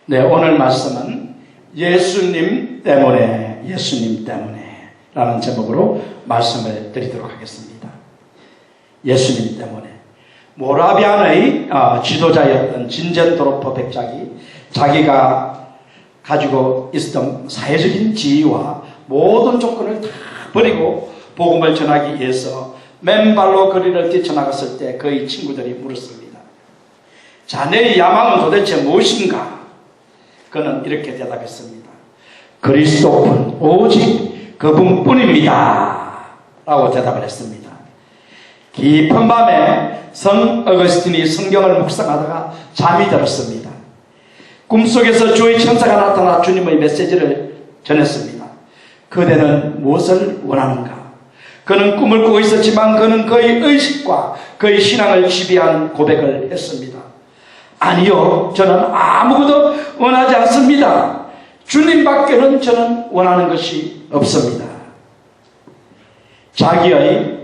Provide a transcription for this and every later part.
네, 오늘 말씀은 예수님 때문에 라는 제목으로 말씀을 드리도록 하겠습니다. 예수님 때문에. 모라비안의 지도자였던 진젠도로프 백작이 자기가 가지고 있었던 사회적인 지위와 모든 조건을 다 버리고 복음을 전하기 위해서 맨발로 거리를 뛰쳐나갔을 때 그의 친구들이 물었습니다. 자네의 야망은 도대체 무엇인가? 그는 이렇게 대답했습니다. 그리스도뿐, 오직 그분뿐입니다 라고 대답을 했습니다. 깊은 밤에 성 어거스틴이 성경을 묵상하다가 잠이 들었습니다. 꿈속에서 주의 천사가 나타나 주님의 메시지를 전했습니다. 그대는 무엇을 원하는가? 그는 꿈을 꾸고 있었지만 그는 그의 의식과 그의 신앙을 지배한 고백을 했습니다. 아니요, 저는 아무것도 원하지 않습니다. 주님밖에는 저는 원하는 것이 없습니다. 자기의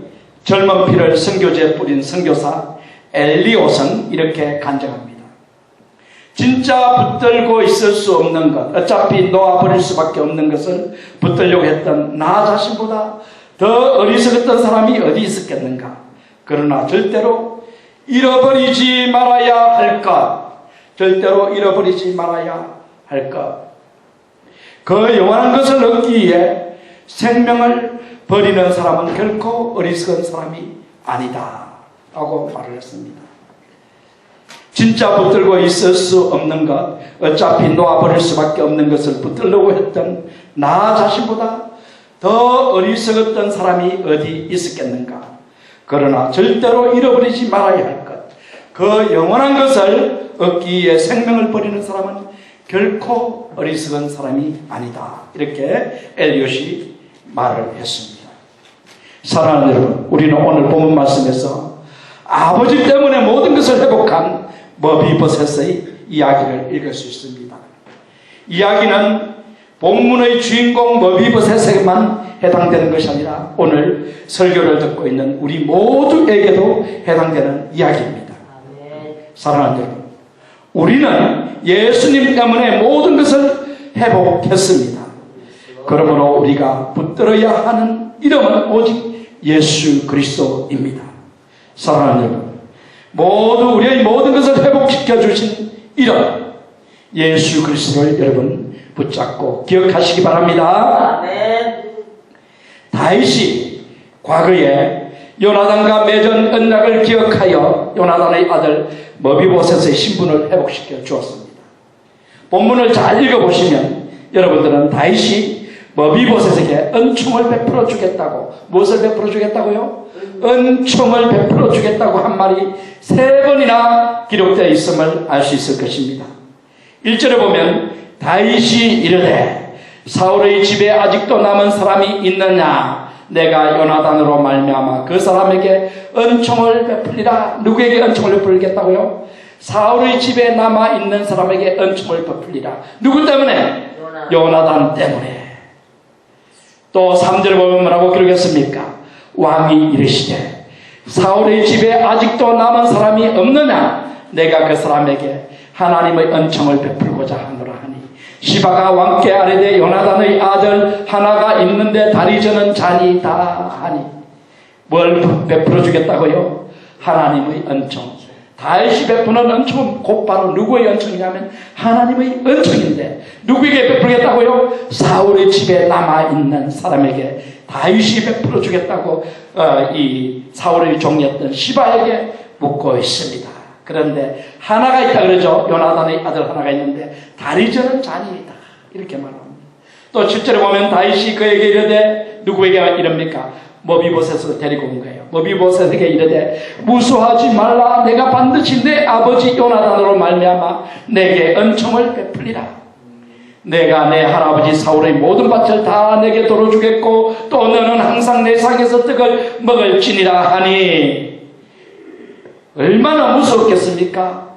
젊은 피를 선교지에 뿌린 선교사 엘리옷은 이렇게 간증합니다. 진짜 붙들고 있을 수 없는 것, 어차피 놓아버릴 수밖에 없는 것을 붙들려고 했던 나 자신보다 더 어리석었던 사람이 어디 있었겠는가. 그러나 절대로 잃어버리지 말아야 할 것, 절대로 잃어버리지 말아야 할 것, 그 영원한 것을 얻기 위해 생명을 버리는 사람은 결코 어리석은 사람이 아니다 라고 말을 했습니다. 진짜 붙들고 있을 수 없는 것, 어차피 놓아버릴 수밖에 없는 것을 붙들려고 했던 나 자신보다 더 어리석었던 사람이 어디 있었겠는가. 그러나 절대로 잃어버리지 말아야 할 것, 그 영원한 것을 얻기 위해 생명을 버리는 사람은 결코 어리석은 사람이 아니다. 이렇게 엘리엇이 말을 했습니다. 사랑하는 여러분, 우리는 오늘 본문 말씀에서 아버지 때문에 모든 것을 회복한 머비보셋의 이야기를 읽을 수 있습니다. 이야기는 본문의 주인공 머비보셋에게만 해당되는 것이 아니라 오늘 설교를 듣고 있는 우리 모두에게도 해당되는 이야기입니다. 사랑하는 여러분, 우리는 예수님 때문에 모든 것을 회복했습니다. 그러므로 우리가 붙들어야 하는 이름은 오직 예수 그리스도입니다. 사랑하는 여러분, 모두 우리의 모든 것을 회복시켜 주신 이름 예수 그리스도를 여러분 붙잡고 기억하시기 바랍니다. 아멘. 다윗이 과거에 요나단과 맺은 언약을 기억하여 요나단의 아들 머비보셋의 신분을 회복시켜 주었습니다. 본문을 잘 읽어보시면 여러분들은 다윗이 머비보셋에게 은총을 베풀어 주겠다고, 무엇을 베풀어 주겠다고요? 은총을 베풀어 주겠다고 한 말이 3번이나 기록되어 있음을 알 수 있을 것입니다. 1절에 보면 다윗이 이르되 사울의 집에 아직도 남은 사람이 있느냐? 내가 요나단으로 말미암아 그 사람에게 은총을 베풀리라. 누구에게 은총을 베풀겠다고요? 사울의 집에 남아있는 사람에게 은총을 베풀리라. 누구 때문에? 요나단 때문에. 또 3절 보면 뭐라고 기록했습니까? 왕이 이르시되 사울의 집에 아직도 남은 사람이 없느냐? 내가 그 사람에게 하나님의 은총을 베풀고자 하노라 하니 시바가 왕께 아뢰되 요나단의 아들 하나가 있는데 다리 저는 자니이다 하니 뭘 베풀어 주겠다고요? 하나님의 은총. 다윗이 베푸는 은총은 곧바로 누구의 은총이냐면 하나님의 은총인데 누구에게 베풀겠다고요? 사울의 집에 남아있는 사람에게 다윗이 베풀어 주겠다고 이 사울의 종이었던 시바에게 묻고 있습니다. 그런데 하나가 있다 그러죠. 요나단의 아들 하나가 있는데 다리 저는 자니이다 이렇게 말합니다. 또 7절에 보면 다윗이 그에게 이르되 누구에게 이릅니까? 머비보셋을 데리고 온 거예요. 머비보셋에게 이르되 무수하지 말라. 내가 반드시 내 아버지 요나단으로 말미암아 내게 은총을 베풀리라. 내가 내 할아버지 사울의 모든 밭을 다 내게 돌어주겠고 또 너는 항상 내 상에서 떡을 먹을지니라 하니 얼마나 무서웠겠습니까?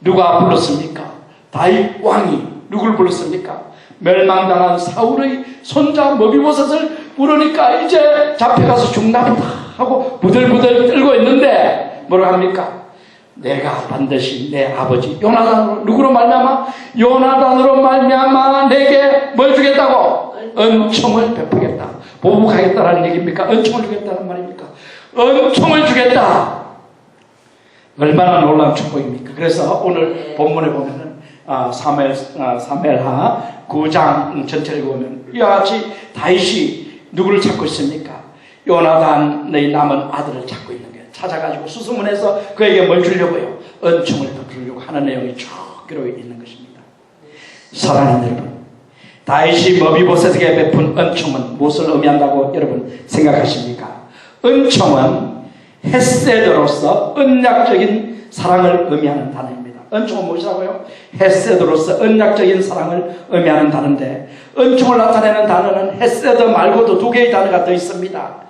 누가 불렀습니까? 다윗 왕이 누굴 불렀습니까? 멸망당한 사울의 손자 머비보셋을 부르니까 이제 잡혀가서 죽나 보다 하고 부들부들 떨고 있는데 뭐라고 합니까? 내가 반드시 내 아버지 요나단으로, 누구로 말미암아? 요나단으로 말미암아 내게 뭘 주겠다고? 은총을 베푸겠다. 보복하겠다라는 얘기입니까? 은총을 주겠다는 말입니까? 은총을 주겠다. 얼마나 놀라운 축복입니까? 그래서 오늘 본문에 보면은 사무엘하 9장 전체를 보면 이와 같이 다윗이 누구를 찾고 있습니까? 요나단의 남은 아들을 찾고 있는 거예요. 찾아가지고 수소문해서 그에게 뭘 주려고요? 은총을 베푸려고 하는 내용이 쭉 기록되어 있는 것입니다. 사랑하는 여러분, 다윗이 머비보셋에게 베푼 은총은 무엇을 의미한다고 여러분 생각하십니까? 은총은 헤세드로서 언약적인 사랑을 의미하는 단어입니다. 은총은 무엇이라고요? 헤세드로서 언약적인 사랑을 의미하는 단어인데, 은총을 나타내는 단어는 헤세드 말고도 두 개의 단어가 더 있습니다.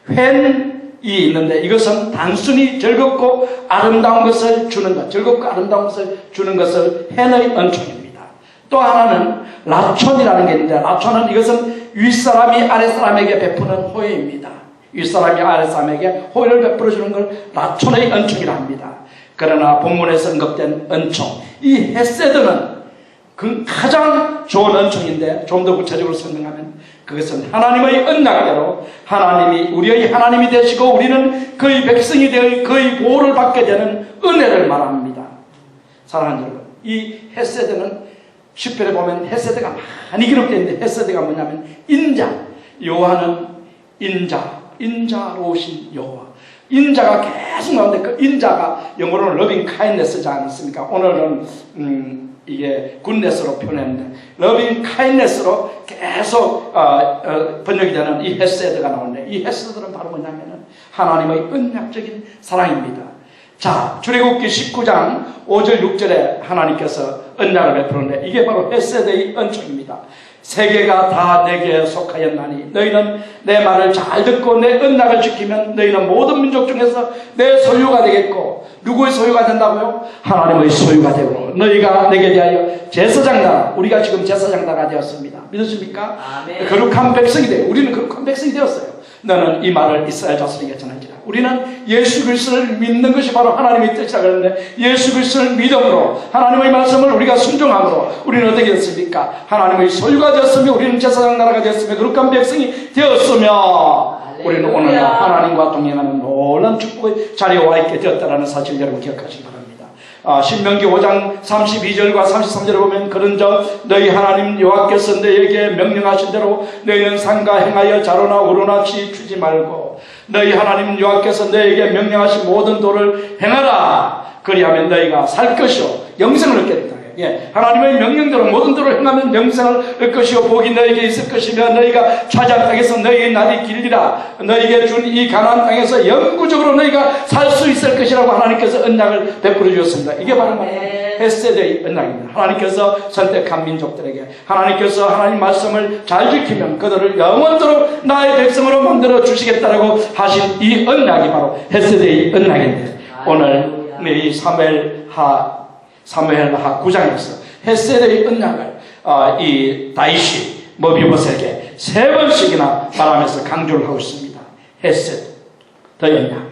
ven이 있는데 이것은 단순히 즐겁고 아름다운 것을 주는 것, 즐겁고 아름다운 것을 주는 것을 헨의 은총입니다. 또 하나는 라촌이라는 게 있는데, 라촌은 이것은 윗사람이 아랫사람에게 베푸는 호의입니다. 윗사람이 아랫사람에게 호의를 베풀어 주는 걸 라촌의 은총이라 합니다. 그러나 본문에서 언급된 은총, 이 헤세드는 그 가장 좋은 은총인데, 좀 더 구체적으로 설명하면 그것은 하나님의 언약대로 하나님이 우리의 하나님이 되시고 우리는 그의 백성이 되어 그의 보호를 받게 되는 은혜를 말합니다. 사랑하는 여러분, 이 헤세드는 시편에 보면 헤세드가 많이 기록되어 있는데, 헤세드가 뭐냐면 인자, 요한은 인자로우신 여호와, 인자가 계속 나오는데 그 인자가 영어로는 러빙 카인네스지 않습니까? 오늘은 이게 굿네스로 표현했는데 러빙 카인네스로 계속 번역이 되는 이 헤세드가 나오는데, 이 헤세드는 바로 뭐냐면은 하나님의 언약적인 사랑입니다. 자, 출애굽기 19장 5절 6절에 하나님께서 언약을 베푸는데 이게 바로 헤세드의 은총입니다. 세계가 다 내게 속하였나니 너희는 내 말을 잘 듣고 내 언약을 지키면 너희는 모든 민족 중에서 내 소유가 되겠고, 누구의 소유가 된다고요? 하나님의 소유가 되고 너희가 내게 대하여 제사장다. 우리가 지금 제사장다가 되었습니다. 믿으십니까? 아멘. 거룩한 백성이 되고 우리는 거룩한 백성이 되었어요. 너는 이 말을 이스라엘 자손에게 전할지라. 우리는 예수 그리스도를 믿는 것이 바로 하나님의 뜻이라 그러는데, 예수 그리스도를 믿음으로 하나님의 말씀을 우리가 순종함으로 우리는 어떻게 됐습니까? 하나님의 소유가 되었으며 우리는 제사장 나라가 되었으며 거룩한 백성이 되었으며 우리는 오늘 하나님과 동행하는 놀라운 축복의 자리에 와 있게 되었다는 사실 여러분 기억하시기 바랍니다. 신명기 5장 32절과 33절에 보면 그런즉 너희 하나님 여호와께서 너희에게 명령하신 대로 너희는 상가 행하여 자로나 우로나 치추지 말고 너희 하나님 여호와께서 너희에게 명령하신 모든 도를 행하라. 그리하면 너희가 살 것이요 영생을 얻게 된다. 예, 하나님의 명령대로 모든 도를 행하면 영생을 얻을 것이요 복이 너희에게 있을 것이며 너희가 차지한 땅에서 너희의 날이 길리라. 너희에게 준 이 가나안 땅에서 영구적으로 너희가 살 수 있을 것이라고 하나님께서 언약을 베풀어 주었습니다. 이게 바로 헤세드의 언약입니다. 하나님께서 선택한 민족들에게 하나님께서 하나님 말씀을 잘 지키면 그들을 영원토록 나의 백성으로 만들어 주시겠다라고 하신 이 언약이 바로 헤세드의 언약인데, 오늘 이 사무엘하 9장에서 헤세드의 언약을 이 다윗이 머비보셋에게 3번씩이나 말하면서 강조를 하고 있습니다. 헤세드, 더 언약.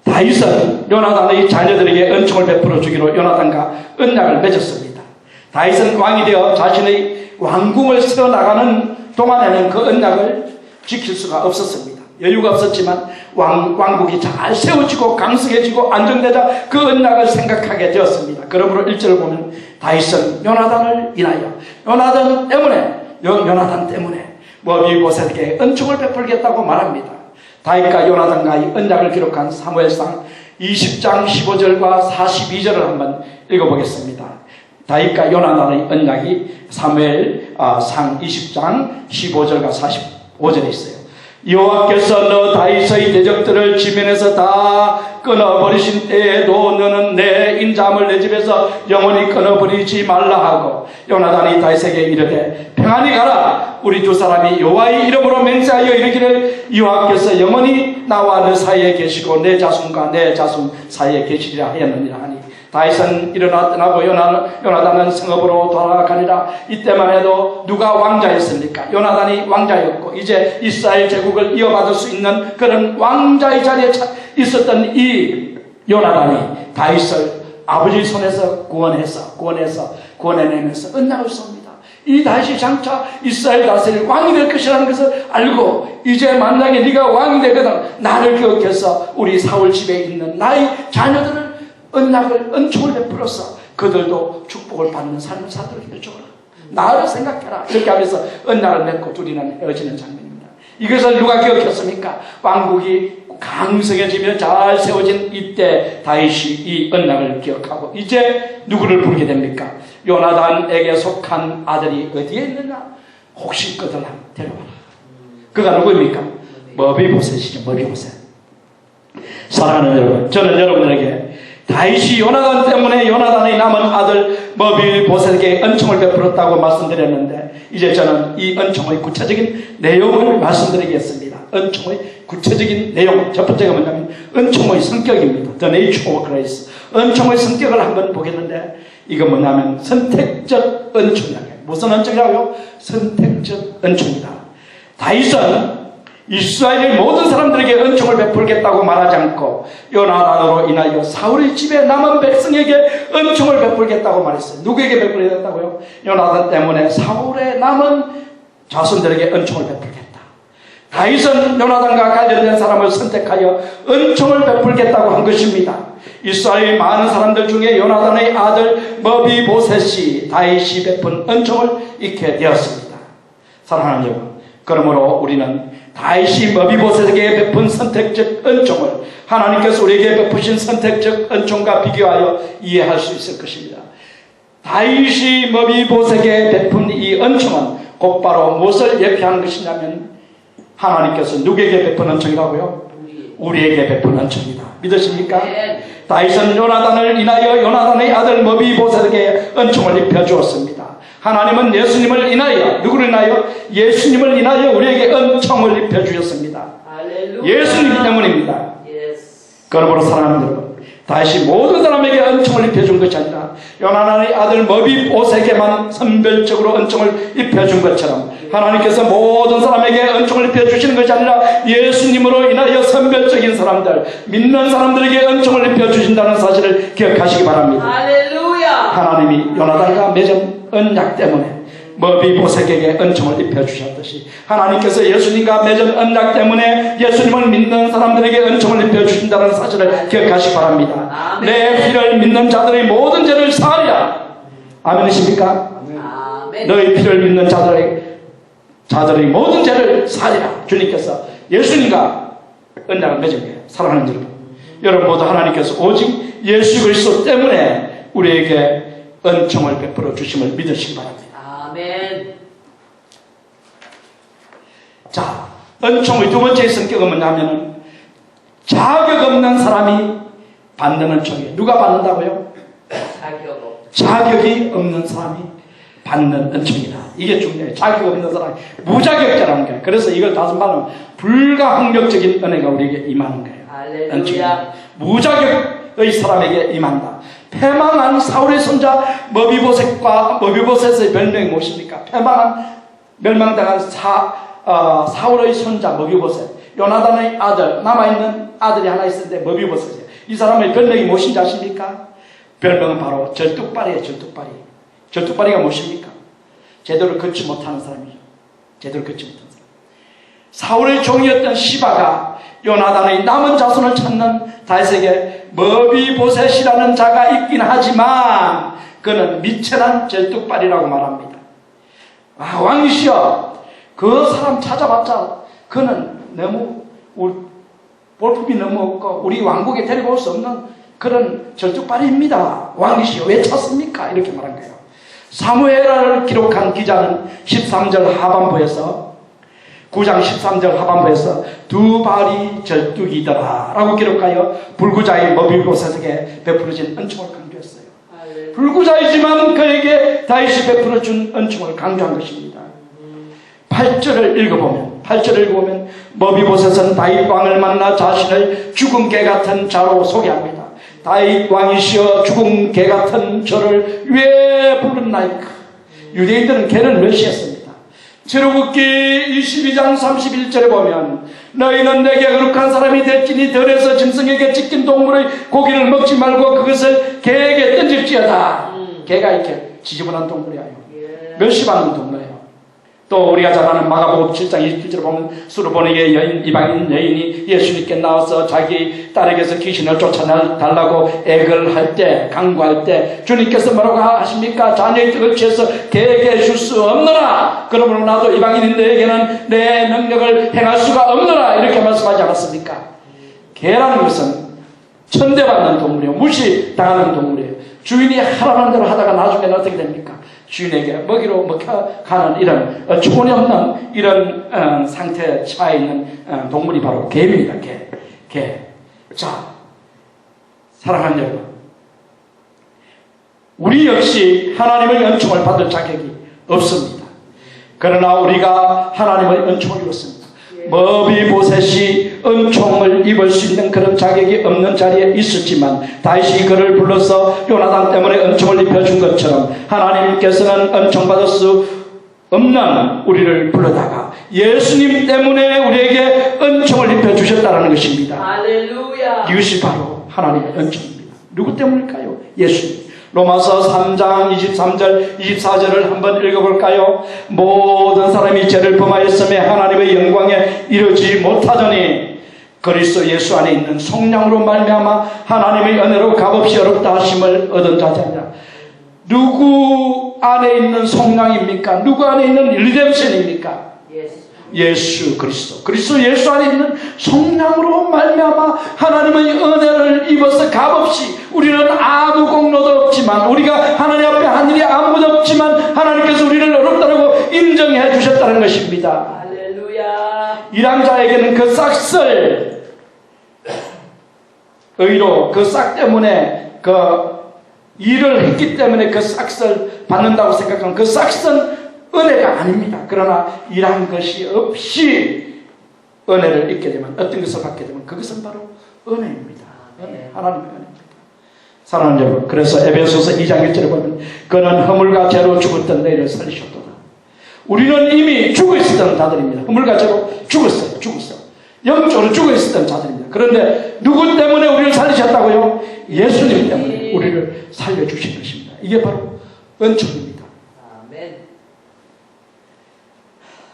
다윗은 요나단의 자녀들에게 은총을 베풀어 주기로 요나단과 언약을 맺었습니다. 다윗은 왕이 되어 자신의 왕궁을 세워나가는 동안에는 그 언약을 지킬 수가 없었습니다. 여유가 없었지만 왕국이 잘 세워지고 강성해지고 안정되자 그 언약을 생각하게 되었습니다. 그러므로 1절을 보면 다윗은 요나단을 인하여 요나단 때문에 머비보셋에게 은총을 베풀겠다고 말합니다. 다윗과 요나단과의 언약을 기록한 사무엘상 20장 15절과 42절을 한번 읽어보겠습니다. 다윗과 요나단의 언약이 사무엘상 20장 15절과 45절에 있어요. 여호와께서 너 다윗의 대적들을 지면에서 다 끊어버리신 때에도 너는 내 인자함을 내 집에서 영원히 끊어버리지 말라 하고, 요나단이 다윗에게 이르되 평안히 가라. 우리 두 사람이 여호와의 이름으로 맹세하여 이르기를 여호와께서 영원히 나와 너 사이에 계시고 내 자손과 내 자손 사이에 계시리라 하였느니라 하니, 다윗은 일어나 떠나고 요나단은 성읍으로 돌아가니라. 이때만 해도 누가 왕자였습니까? 요나단이 왕자였고 이제 이스라엘 제국을 이어받을 수 있는 그런 왕자의 자리에 있었던 이 요나단이 다윗을 아버지 손에서 구원해내면서 언약을 쏩니다. 이 다윗이 장차 이스라엘 다스릴 왕이 될 것이라는 것을 알고, 이제 만약에 네가 왕이 되거든 나를 기억해서 우리 사울 집에 있는 나의 자녀들을 은총을 베풀어서 그들도 축복을 받는 삶을 살도록 해줘라. 나를 생각해라. 이렇게 하면서 언약을 맺고 둘이는 헤어지는 장면입니다. 이것을 누가 기억했습니까? 왕국이 강성해지며 잘 세워진 이때 다윗이 이 언약을 기억하고 이제 누구를 부르게 됩니까? 요나단에게 속한 아들이 어디에 있느냐? 혹시 그들 한번 데려와라. 그가 누구입니까? 머비보셋이죠. 머비보셋. 사랑하는 여러분, 저는 여러분에게 다윗이 요나단 때문에 요나단의 남은 아들 머비보셋에게 은총을 베풀었다고 말씀드렸는데, 이제 저는 이 은총의 구체적인 내용을 말씀드리겠습니다. 은총의 구체적인 내용, 첫 번째가 뭐냐면 은총의 성격입니다. The nature of grace. 은총의 성격을 한번 보겠는데, 이건 뭐냐면 선택적 은총이라고요. 무슨 은총이라고요? 선택적 은총이다. 다윗은 이스라엘의 모든 사람들에게 은총을 베풀겠다고 말하지 않고 요나단으로 인하여 사울의 집에 남은 백성에게 은총을 베풀겠다고 말했어요. 누구에게 베풀겠다고요? 요나단 때문에 사울의 남은 자손들에게 은총을 베풀겠다. 다윗은 요나단과 관련된 사람을 선택하여 은총을 베풀겠다고 한 것입니다. 이스라엘 많은 사람들 중에 요나단의 아들 머비보셋이 다윗이 베푼 은총을 잊게 되었습니다. 사랑하는 여러분, 그러므로 우리는 다윗이 머비보셋에게 베푼 선택적 은총을 하나님께서 우리에게 베푸신 선택적 은총과 비교하여 이해할 수 있을 것입니다. 다윗이 머비보셋에게 베푼 이 은총은 곧바로 무엇을 예표하는 것이냐면 하나님께서 누구에게 베푼 은총이라고요? 우리에게 베푼 은총이다. 믿으십니까? 네. 다윗은 요나단을 인하여 요나단의 아들 머비보셋에게 은총을 입혀주었습니다. 하나님은 예수님을 인하여, 누구를 인하여? 예수님을 인하여 우리에게 은총을 입혀주셨습니다. 예수님 때문입니다. 그러므로 사랑하는 여러분, 다윗이 모든 사람에게 은총을 입혀준 것이 아니라 요나단의 아들 머비보셋에게만 선별적으로 은총을 입혀준 것처럼 하나님께서 모든 사람에게 은총을 입혀주시는 것이 아니라 예수님으로 인하여 선별적인 사람들, 믿는 사람들에게 은총을 입혀주신다는 사실을 기억하시기 바랍니다. 할렐루야! 하나님이 요나단과 맺은 언약 때문에 머비보셋에게 은총을 입혀주셨듯이 하나님께서 예수님과 맺은 언약 때문에 예수님을 믿는 사람들에게 은총을 입혀주신다는 사실을 기억하시기 바랍니다. 아멘. 내 피를 믿는 자들의 모든 죄를 사하리라. 아멘이십니까? 아멘. 너의 피를 믿는 자들의 모든 죄를 사하리라. 주님께서 예수님과 언약을 맺은 거예요. 사랑하는 여러분, 여러분 모두 하나님께서 오직 예수 그리스도 때문에 우리에게 은총을 베풀어 주심을 믿으시기 바랍니다. 아멘. 자, 은총의 두 번째 성격은 뭐냐면은 자격 없는 사람이 받는 은총이에요. 누가 받는다고요? 자격이 없는 사람이 받는 은총이다. 이게 중요해요. 자격 없는 사람이 무자격자라는 거예요. 그래서 이걸 다시 말하면 불가항력적인 은혜가 우리에게 임하는 거예요. 할렐루야. 무자격의 사람에게 임한다. 패망한 사울의 손자 머비보셋의 별명이 무엇입니까? 패망한 멸망당한 사울의 손자 머비보셋, 요나단의 아들, 남아있는 아들이 하나 있었는데 머비보셋이에요. 이 사람의 별명이 무엇인지 아십니까? 별명은 바로 절뚝발이에요. 절뚝발이가 무엇입니까? 제대로 걷지 못하는 사람이죠. 제대로 걷지 못하는 사람. 사울의 종이었던 시바가 요나단의 남은 자손을 찾는 다윗에게 머비보셋이라는 자가 있긴 하지만 그는 미천한 절뚝발이라고 말합니다. 아, 왕이시여, 그 사람 찾아봤자 그는 너무 볼품이 너무 없고 우리 왕국에 데리고 올 수 없는 그런 절뚝발입니다. 왕이시여, 왜 찾습니까? 이렇게 말한 거예요. 사무엘을 기록한 기자는 13절 하반부에서 9장 13절 하반부에서 두 발이 절뚝이더라 라고 기록하여 불구자의 머비보셋에게 베풀어진 은총을 강조했어요. 불구자이지만 그에게 다윗이 베풀어준 은총을 강조한 것입니다. 8절을 읽어보면 머비보셋은 다윗 왕을 만나 자신을 죽은 개 같은 자로 소개합니다. 다윗 왕이시여, 죽은 개 같은 저를 왜 부르나이까? 유대인들은 개를 멸시했습니다. 출애굽기 22장 31절에 보면 너희는 내게 거룩한 사람이 될지니 들에서 짐승에게 찢긴 동물의 고기를 먹지 말고 그것을 개에게 던질지어다. 개가 이렇게 지저분한 동물이에요. 멸시받는 동물이에요. 또 우리가 잘 아는 마가복음 7장 27절을 보면 수르보니게 여인, 이방인 여인이 예수님께 나와서 자기 딸에게서 귀신을 쫓아달라고 애걸 할 때, 강구할 때 주님께서 뭐라고 하십니까? 자녀의 뜻을 취해서 개에게 줄 수 없노라. 그러므로 나도 이방인인 너에게는 내 능력을 행할 수가 없노라. 이렇게 말씀하지 않았습니까? 개라는 것은 천대받는 동물이에요. 무시당하는 동물이에요. 주인이 하라는 대로 하다가 나중에는 어떻게 됩니까? 주인에게 먹이로 먹혀가는 이런 초념없는 이런 상태에 처해 있는 동물이 바로 개입니다. 개. 자, 사랑하는 여러분, 우리 역시 하나님의 은총을 받을 자격이 없습니다. 그러나 우리가 하나님의 은총을 입었습니다. 머비보셋이 은총을 입을 수 있는 그런 자격이 없는 자리에 있었지만 다윗이 그를 불러서 요나단 때문에 은총을 입혀준 것처럼 하나님께서는 은총받을 수 없는 우리를 불러다가 예수님 때문에 우리에게 은총을 입혀주셨다는 것입니다. 할렐루야. 이것이 바로 하나님의 은총입니다. 누구 때문일까요? 예수님. 로마서 3장 23절 24절을 한번 읽어볼까요? 모든 사람이 죄를 범하였음에 하나님의 영광에 이르지 못하더니 그리스도 예수 안에 있는 속량으로 말미암아 하나님의 은혜로 값없이 어렵다 하심을 얻은 자들이라. 누구 안에 있는 속량입니까? 누구 안에 있는 리뎀션입니까? 예수 그리스도. 그리스도 예수 안에 있는 속량으로 말미암아 하나님의 은혜를 입어서 값없이, 우리는 아무 공로도 없지만, 우리가 하나님 앞에 한 일이 아무도 없지만 하나님께서 우리를 어렵다고 인정해 주셨다는 것입니다. 할렐루야. 일한 자에게는 그 싹을 의로, 그 싹 때문에, 그 일을 했기 때문에 그 싹을 받는다고 생각하면 그 싹은 은혜가 아닙니다. 그러나 일한 것이 없이 은혜를 입게 되면, 어떤 것을 받게 되면 그것은 바로 은혜입니다. 은혜, 하나님의 은혜입니다. 사랑하는 여러분, 그래서 에베소서 2장 1절에 보면 그는 허물과 죄로 죽었던 너희를 살리셨도다. 우리는 이미 죽어 있었던 자들입니다. 허물과 죄로 죽었어요. 영적으로 죽어 있었던 자들입니다. 그런데 누구 때문에 우리를 살리셨다고요? 예수님 때문에 우리를 살려주신 것입니다. 이게 바로 은총입니다. 아멘.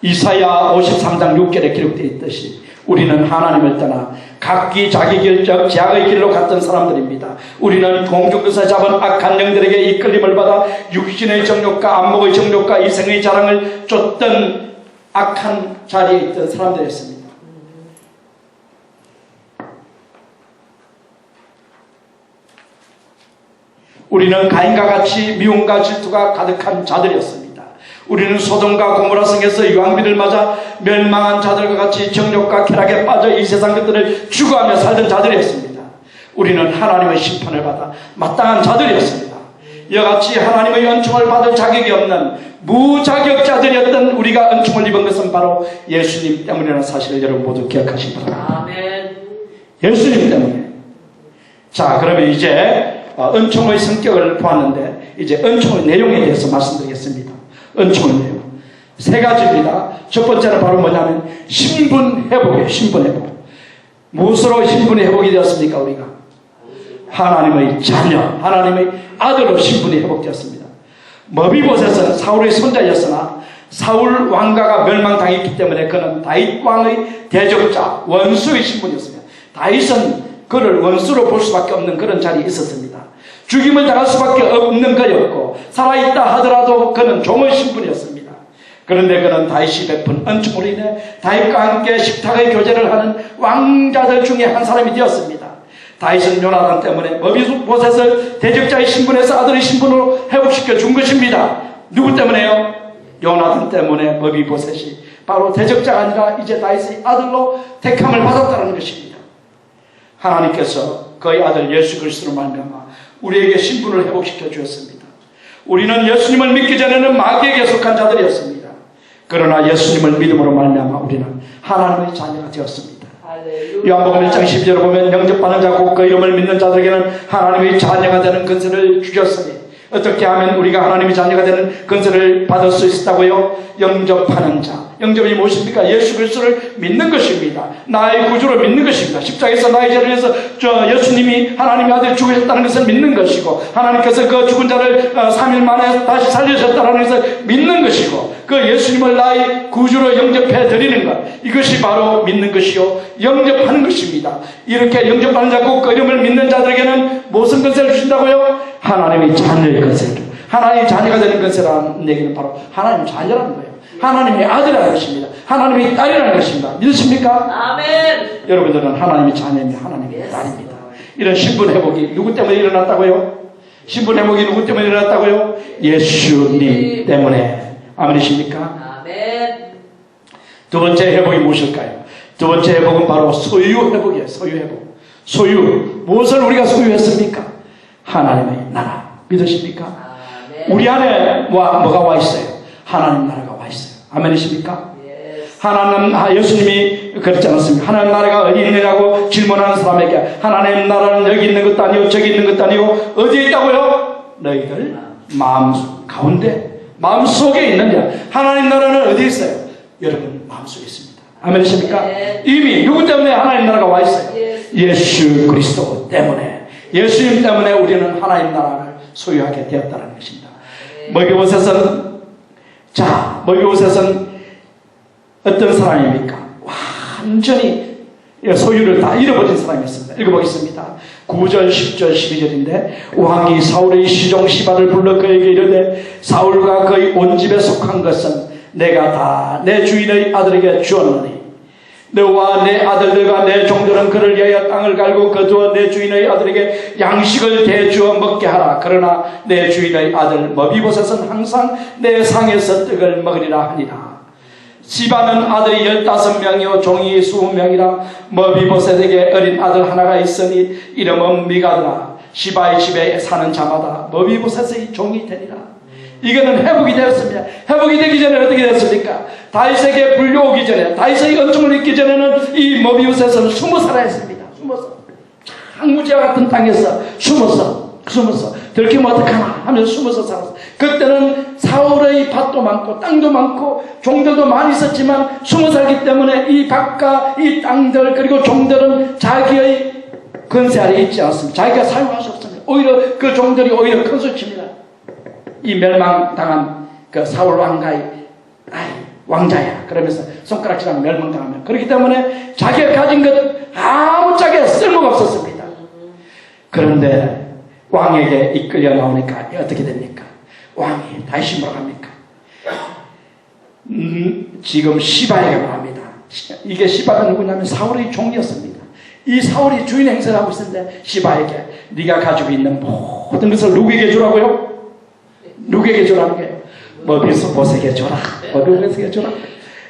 이사야 53장 6절에 기록되어 있듯이 우리는 하나님을 떠나 각기 자기 결적 제약의 길로 갔던 사람들입니다. 우리는 공중에서 잡은 악한 영들에게 이끌림을 받아 육신의 정욕과 안목의 정욕과 이생의 자랑을 쫓던 악한 자리에 있던 사람들이었습니다. 우리는 가인과 같이 미움과 질투가 가득한 자들이었습니다. 우리는 소돔과 고모라 성에서 유황비를 맞아 멸망한 자들과 같이 정욕과 쾌락에 빠져 이 세상 것들을 추구하며 살던 자들이었습니다. 우리는 하나님의 심판을 받아 마땅한 자들이었습니다. 이와 같이 하나님의 은총을 받을 자격이 없는 무자격자들이었던 우리가 은총을 입은 것은 바로 예수님 때문이라는 사실을 여러분 모두 기억하시기 바랍니다. 아멘. 예수님 때문에. 자, 그러면 이제 은총의 성격을 보았는데 이제 은총의 내용에 대해서 말씀드리겠습니다. 은총의 내용 세 가지입니다. 첫 번째는 바로 뭐냐면 신분회복이에요. 신분회복. 무엇으로 신분회복이 되었습니까? 우리가 하나님의 자녀, 하나님의 아들로 신분이 회복되었습니다. 머비보셋은 사울의 손자였으나 사울 왕가가 멸망당했기 때문에 그는 다윗 왕의 대적자, 원수의 신분이었습니다. 다윗은 그를 원수로 볼 수밖에 없는 그런 자리에 있었습니다. 죽임을 당할 수밖에 없는 거였고 살아있다 하더라도 그는 종의 신분이었습니다. 그런데 그는 다윗이 베푼 은총으로 인해 다윗과 함께 식탁의 교제를 하는 왕자들 중에 한 사람이 되었습니다. 다윗은 요나단 때문에 머비보셋을 대적자의 신분에서 아들의 신분으로 회복시켜 준 것입니다. 누구 때문에요? 요나단 때문에 머비보셋이 바로 대적자가 아니라 이제 다윗의 아들로 택함을 받았다는 것입니다. 하나님께서 그의 아들 예수 그리스도로 말미암아 우리에게 신분을 회복시켜 주었습니다. 우리는 예수님을 믿기 전에는 마귀에게 속한 자들이었습니다. 그러나 예수님을 믿음으로 말미암아 우리는 하나님의 자녀가 되었습니다. 요한복음 1장 12절을 보면 영접받는 자 곧 그 이름을 믿는 자들에게는 하나님의 자녀가 되는 권세를 주셨으니 어떻게 하면 우리가 하나님의 자녀가 되는 권세를 받을 수 있었다고요? 영접하는 자, 영접이 무엇입니까? 예수 그리스도를 믿는 것입니다. 나의 구주로 믿는 것입니다. 십자가에서 나의 죄를 위해서 예수님이 하나님의 아들을 죽으셨다는 것을 믿는 것이고, 하나님께서 그 죽은 자를 3일 만에 다시 살리셨다는 것을 믿는 것이고, 그 예수님을 나의 구주로 영접해 드리는 것, 이것이 바로 믿는 것이요 영접하는 것입니다. 이렇게 영접하는 자, 그 이름을 믿는 자들에게는 무슨 것을 주신다고요? 하나님의 자녀의 것을, 하나님의 자녀가 되는 것이라는 얘기는 바로 하나님의 자녀라는 거예요. 하나님의 아들이라는 것입니다. 하나님의 딸이라는 것입니다. 믿으십니까? 아멘. 여러분들은 하나님의 자녀입니다. 하나님의 딸입니다. 이런 신분 회복이 누구 때문에 일어났다고요? 신분 회복이 누구 때문에 일어났다고요? 예수님 때문에. 아멘이십니까? 아멘. 두 번째 회복이 무엇일까요? 두 번째 회복은 바로 소유 회복이에요. 소유 회복. 소유. 무엇을 우리가 소유했습니까? 하나님의 나라. 믿으십니까? 아멘. 우리 안에 뭐가 와 있어요? 하나님 나라가 와 있어요. 아멘이십니까? 하나님, 예수님이 그렇지 않았습니까? 하나님 나라가 어디 있느냐고 질문하는 사람에게 하나님 나라는 여기 있는 것도 아니고 저기 있는 것도 아니고 어디에 있다고요? 너희들 마음 가운데, 마음 속에 있느냐. 하나님 나라는 어디에 있어요? 여러분 마음 속에 있습니다. 아멘이십니까? 이미 누구 때문에 하나님 나라가 와 있어요? 예수 그리스도 때문에. 예수님 때문에 우리는 하나님 나라를 소유하게 되었다는 것입니다. 머기옷에서는 어떤 사람입니까? 완전히 소유를 다 잃어버린 사람이었습니다. 읽어보겠습니다. 9절, 10절, 12절인데 왕이 사울의 시종 시바를 불러 그에게 이르되 사울과 그의 온 집에 속한 것은 내가 다 내 주인의 아들에게 주었느니 너와 내 아들들과 내 종들은 그를 위하여 땅을 갈고 거두어 내 주인의 아들에게 양식을 대주어 먹게 하라. 그러나 내 주인의 아들 머비보셋은 항상 내 상에서 떡을 먹으리라 하니라. 시바는 아들이 15명이요 종이 20명이라. 머비보셋에게 어린 아들 하나가 있으니 이름은 미가드라. 시바의 집에 사는 자마다 머비보셋의 종이 되니라. 이거는 회복이 되었습니다. 회복이 되기 전에 어떻게 됐습니까? 다윗에게 불려오기 전에, 다윗의 은총을 입기 전에는 이 머비보셋은 숨어 살아야 했습니다. 숨어서 항무지와 같은 땅에서 숨어서 들키면 어떡하나 하면서 숨어서 살았어. 그때는 사울의 밭도 많고 땅도 많고 종들도 많이 있었지만 숨어 살기 때문에 이 밭과 이 땅들 그리고 종들은 자기의 권세 아래 있지 않았습니다. 자기가 사용할 수 없습니다. 오히려 그 종들이 오히려 큰 소치입니다. 이 멸망당한 그 사울 왕가의 왕자야 그러면서 손가락질하면 멸망당하면, 그렇기 때문에 자기가 가진 것 아무짝에 쓸모가 없었습니다. 그런데 왕에게 이끌려 나오니까 어떻게 됩니까? 왕이 다시 뭐라고 합니까? 지금 시바에게 말합니다. 이게 시바가 누구냐면 사울의 종이었습니다. 이 사울이 주인 행세를 하고 있었는데 시바에게 네가 가지고 있는 모든 것을 누구에게 주라고요? 누구에게 주라는 거예요? 머비보셋에게 줘라. 머비보셋에게 줘라.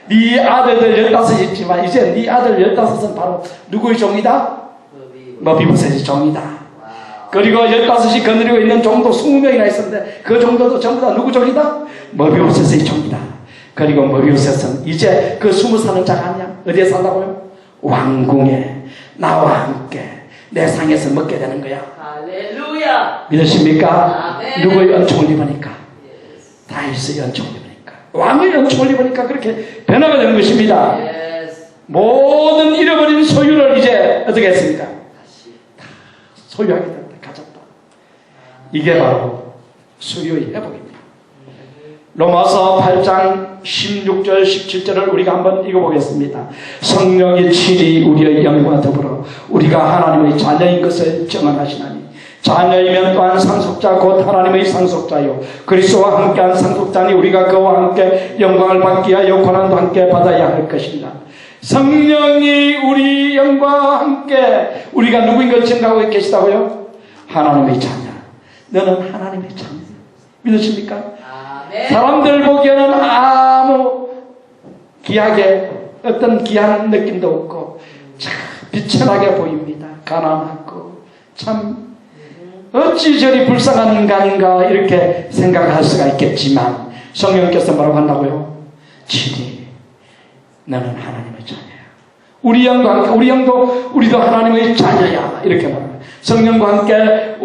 네 아들들 15이 있지만 이제 네 아들 15은 바로 누구의 종이다? 머비보셋의 종이다. 그리고 15이 거느리고 있는 종도 20명이나 있었는데 그 종도도 전부 다 누구 종이다? 머비보셋의 종이다. 그리고 머비보셋은 이제 그 20사는 자가 아니야. 어디에 산다고요? 왕궁에 나와 함께 내 상에서 먹게 되는 거야. 할렐루야. 믿으십니까? 아멘. 누구의 은총을 입으니까? 다윗의 은총을 입으니까, 왕의 은총을 입으니까 그렇게 변화가 되는 것입니다. 모든 잃어버린 소유를 이제 어떻게 했습니까? 다 소유하게 된다. 가졌다. 이게 바로 소유의 회복입니다. 로마서 8장 16절 17절을 우리가 한번 읽어보겠습니다. 성령이 친히 우리의 영과 더불어 우리가 하나님의 자녀인 것을 증언하시나니 자녀이면 또한 상속자 곧 하나님의 상속자요 그리스도와 함께한 상속자니 우리가 그와 함께 영광을 받기 위하여 고난도 함께 받아야 할 것입니다. 성령이 우리 영과 함께 우리가 누구인 걸 증가하고 계시다고요? 하나님의 자녀. 너는 하나님의 자녀. 믿으십니까? 아멘. 사람들 보기에는 아무 귀하게 어떤 귀한 느낌도 없고 참 비천하게 보입니다. 가난하고 참 어찌 저리 불쌍한 인간인가 이렇게 생각할 수가 있겠지만 성령께서 뭐라고 한다고요? 친히 너는 하나님의 자녀야. 우리 영과 함께 우리도 하나님의 자녀야 이렇게 말합니다. 성령과 함께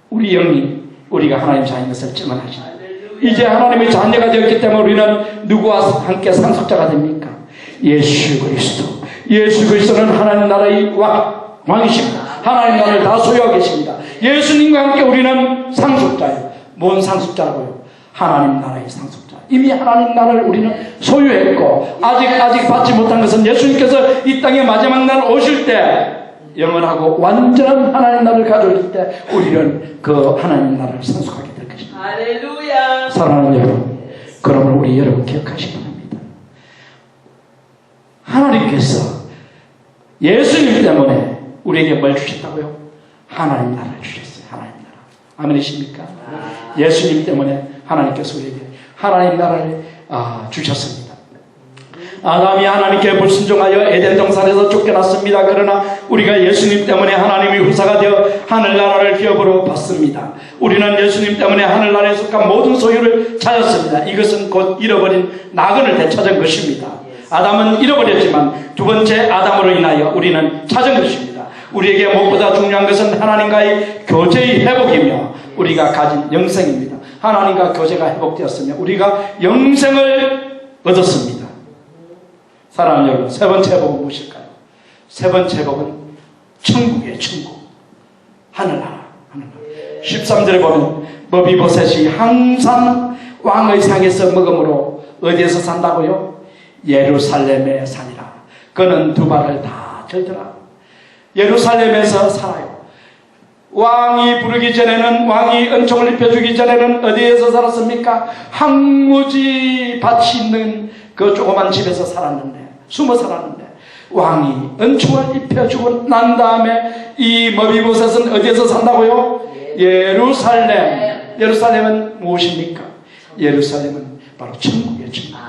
우리 영이 우리가 하나님 자녀인 것을 증언하시는 이제 하나님의 자녀가 되었기 때문에 우리는 누구와 함께 상속자가 됩니까? 예수 그리스도. 예수 그리스도는 하나님 나라의 왕이십니다. 하나님 나라를 다 소유하고 계십니다. 예수님과 함께 우리는 상속자예요. 뭔 상속자라고요? 하나님 나라의 상속자. 이미 하나님 나라를 우리는 소유했고 아직 받지 못한 것은 예수님께서 이 땅에 마지막 날 오실 때 영원하고 완전한 하나님 나라를 가져올 때 우리는 그 하나님 나라를 상속하게 될 것입니다. 할렐루야. 사랑하는 여러분, 그러므로 우리 여러분 기억하시기 바랍니다. 하나님께서 예수님 때문에 우리에게 뭘 주셨다고요? 하나님 나라를 주셨어요. 하나님 나라. 아멘이십니까? 예수님 때문에 하나님께서 우리에게 하나님 나라를 주셨습니다. 아담이 하나님께 불순종하여 에덴 동산에서 쫓겨났습니다. 그러나 우리가 예수님 때문에 하나님의 후사가 되어 하늘나라를 기업으로 받습니다. 우리는 예수님 때문에 하늘나라에 속한 모든 소유를 찾았습니다. 이것은 곧 잃어버린 나그네를 되찾은 것입니다. 아담은 잃어버렸지만 두 번째 아담으로 인하여 우리는 찾은 것입니다. 우리에게 무엇보다 중요한 것은 하나님과의 교제의 회복이며 우리가 가진 영생입니다. 하나님과 교제가 회복되었으며 우리가 영생을 얻었습니다. 사랑하는 여러분, 세 번째 복은 무엇일까요? 세 번째 복은 천국이에요. 천국. 하늘나라. 13절에 보면 머비보셋이 항상 왕의 상에서 먹음으로 어디에서 산다고요? 예루살렘에 사니라. 그는 두 발을 다 절더라. 예루살렘에서 살아요. 왕이 부르기 전에는, 왕이 은총을 입혀주기 전에는 어디에서 살았습니까? 황무지 밭이 있는 그 조그만 집에서 살았는데, 숨어 살았는데, 왕이 은총을 입혀주고 난 다음에 이 머비보셋은 어디에서 산다고요? 예루살렘. 예루살렘은 무엇입니까? 예루살렘은 바로 천국이에요. 천국.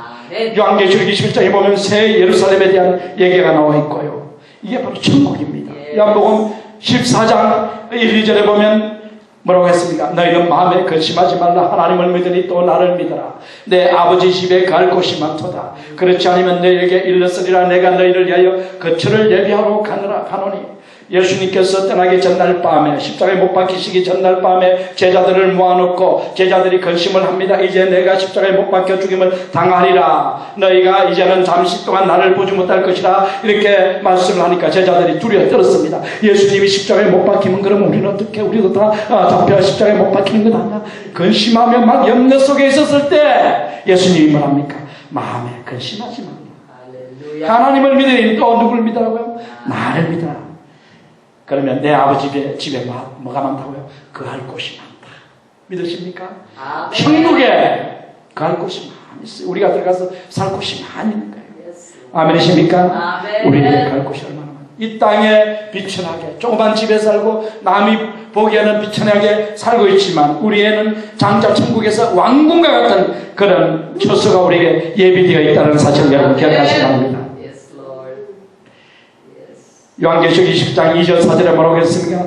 요한계시록 21장에 보면 새 예루살렘에 대한 얘기가 나와 있고요. 이게 바로 천국입니다. 요한복음 14장 1, 2절에 보면 뭐라고 했습니까? 너희는 마음에 근심하지 말라. 하나님을 믿으니 또 나를 믿어라. 내 아버지 집에 갈 곳이 많도다. 그렇지 않으면 너희에게 일렀으리라. 내가 너희를 위하여 거처를 예비하러 가노니. 예수님께서 떠나기 전날 밤에, 십자가에 못 박히시기 전날 밤에 제자들을 모아놓고 제자들이 근심을 합니다. 이제 내가 십자가에 못 박혀 죽임을 당하리라. 너희가 이제는 잠시 동안 나를 보지 못할 것이라. 이렇게 말씀을 하니까 제자들이 두려워 떨었습니다. 예수님이 십자가에 못 박히면 그러면 우리는 어떻게, 우리도 다 잡혀 십자가에 못 박히는 것 아니야? 근심하며 막 염려 속에 있었을 때 예수님이 뭐랍니까? 마음에 근심하지 말라. 하나님을 믿으니 또 누굴 믿으라고요? 나를 믿어라. 그러면 내 아버지 집에 뭐가 많다고요? 거할 곳이 많다. 믿으십니까? 아멘. 천국에 거할 곳이 많이 있어요. 우리가 들어가서 살 곳이 많이 있는 거예요. 아멘이십니까? 아멘. 우리에게 갈 곳이 얼마나 많아요. 이 땅에 비천하게 조그만 집에 살고 남이 보기에는 비천하게 살고 있지만 우리에는 장차 천국에서 왕궁과 같은 그런 처소가 우리에게 예비되어 있다는 사실을 여러분 기억하시기 바랍니다. 요한계시록 20장 2절 4절에 뭐라고 했습니까?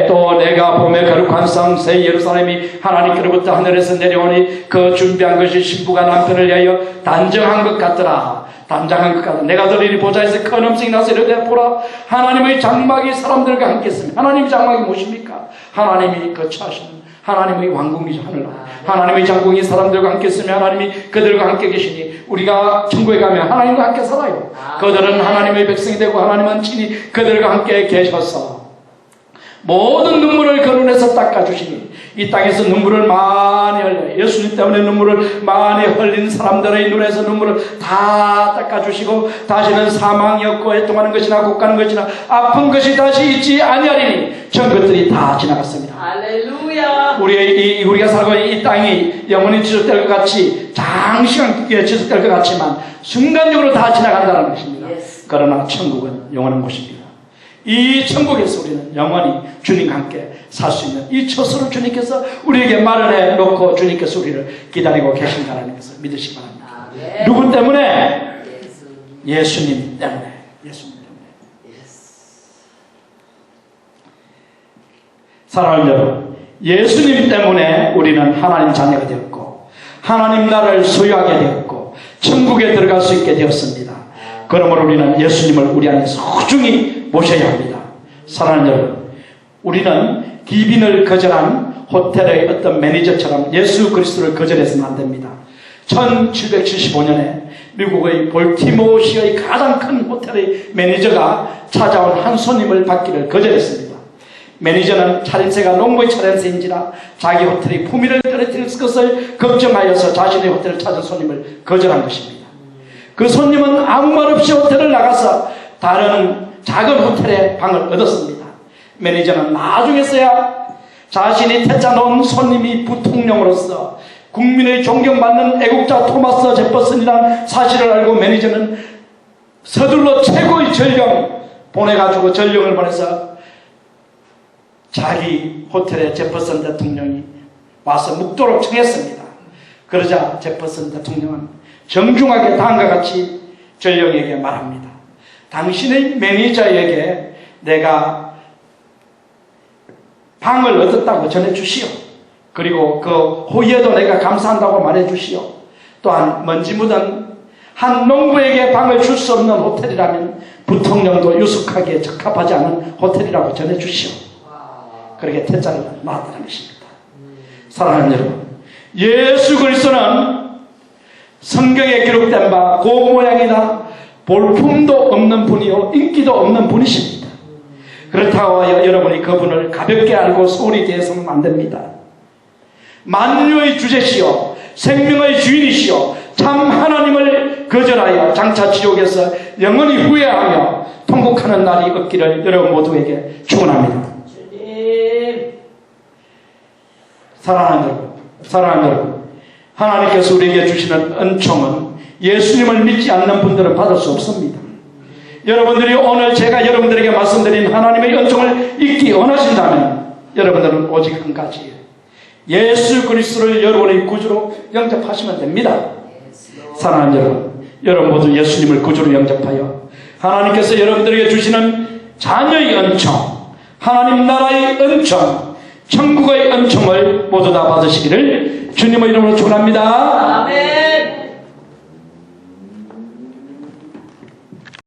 또 내가 봄에 거룩한 성 새 예루살렘이 하나님께로부터 하늘에서 내려오니 그 준비한 것이 신부가 남편을 위하여 단정한 것 같더라. 단정한 것 같더라. 내가 들으니 보좌에서 큰 음성이 나서 이르되 보라, 하나님의 장막이 사람들과 함께 있습니다. 하나님의 장막이 무엇입니까? 하나님이 거처하시는 하나님의 왕궁이죠. 하늘나라. 하나님의 장궁이 사람들과 함께 있으며 하나님이 그들과 함께 계시니 우리가 천국에 가면 하나님과 함께 살아요. 그들은 하나님의 백성이 되고 하나님은 친히 그들과 함께 계셔서 모든 눈물을 그 눈에서 닦아주시니 이 땅에서 눈물을 많이 흘려요. 예수님 때문에 눈물을 많이 흘린 사람들의 눈에서 눈물을 다 닦아주시고 다시는 사망이 없고 애통하는 것이나 곡하는 것이나 아픈 것이 다시 있지 아니하리니 전 것들이 다 지나갔습니다. 할렐루야. 우리가 살고 있는 이 땅이 영원히 지속될 것 같이 장시간 지속될 것 같지만 순간적으로 다 지나간다는 것입니다. 그러나 천국은 영원한 곳입니다. 이 천국에서 우리는 영원히 주님과 함께 살 수 있는 이 처소를 주님께서 우리에게 마련해 놓고 주님께서 우리를 기다리고 계신다는 것을 믿으시기 바랍니다. 아멘. 누구 때문에? 예수님 때문에. 예수님 때문에. 사랑하는 여러분, 예수님 때문에 우리는 하나님 자녀가 되었고 하나님 나라를 소유하게 되었고 천국에 들어갈 수 있게 되었습니다. 그러므로 우리는 예수님을 우리 안에 소중히 모셔야 합니다. 사랑하는 여러분, 우리는 기빈을 거절한 호텔의 어떤 매니저처럼 예수 그리스도를 거절해서는 안 됩니다. 1775년에 미국의 볼티모어시의 가장 큰 호텔의 매니저가 찾아온 한 손님을 받기를 거절했습니다. 매니저는 차림새가 농부의 차림새인지라 자기 호텔이 품위를 떨어뜨릴 것을 걱정하여서 자신의 호텔을 찾은 손님을 거절한 것입니다. 그 손님은 아무 말 없이 호텔을 나가서 다른 작은 호텔에 방을 얻었습니다. 매니저는 나중에서야 자신이 퇴짜 놓은 손님이 부통령으로서 국민의 존경받는 애국자 토마스 제퍼슨이라는 사실을 알고 매니저는 서둘러 최고의 전령 보내가지고 전령을 보내서 자기 호텔에 제퍼슨 대통령이 와서 묵도록 청했습니다. 그러자 제퍼슨 대통령은 정중하게 다음과 같이 전령에게 말합니다. 당신의 매니저에게 내가 방을 얻었다고 전해주시오. 그리고 그 호의에도 내가 감사한다고 말해주시오. 또한 먼지 묻은 한 농부에게 방을 줄 수 없는 호텔이라면 부통령도 유숙하기에 적합하지 않은 호텔이라고 전해주시오. 그렇게 퇴짜를 놨다는 것입니다. 사랑하는 여러분, 예수 그리스도는 성경에 기록된 바 그 모양이나 볼품도 없는 분이요 인기도 없는 분이십니다. 그렇다고 여러분이 그분을 가볍게 알고 소홀히 대해서는 안 됩니다. 만유의 주제시요 생명의 주인이시요 참 하나님을 거절하여 장차 지옥에서 영원히 후회하며 통곡하는 날이 없기를 여러분 모두에게 축원합니다. 사랑하는 여러분, 하나님께서 우리에게 주시는 은총은 예수님을 믿지 않는 분들은 받을 수 없습니다. 여러분들이 오늘 제가 여러분들에게 말씀드린 하나님의 은총을 잊기 원하신다면 여러분들은 오직 한 가지, 예수 그리스도를 여러분의 구주로 영접하시면 됩니다. 사랑하는 여러분, 여러분 모두 예수님을 구주로 영접하여 하나님께서 여러분들에게 주시는 자녀의 은총, 하나님 나라의 은총, 천국의 은총을 모두 다 받으시기를 주님의 이름으로 축원합니다. 아멘.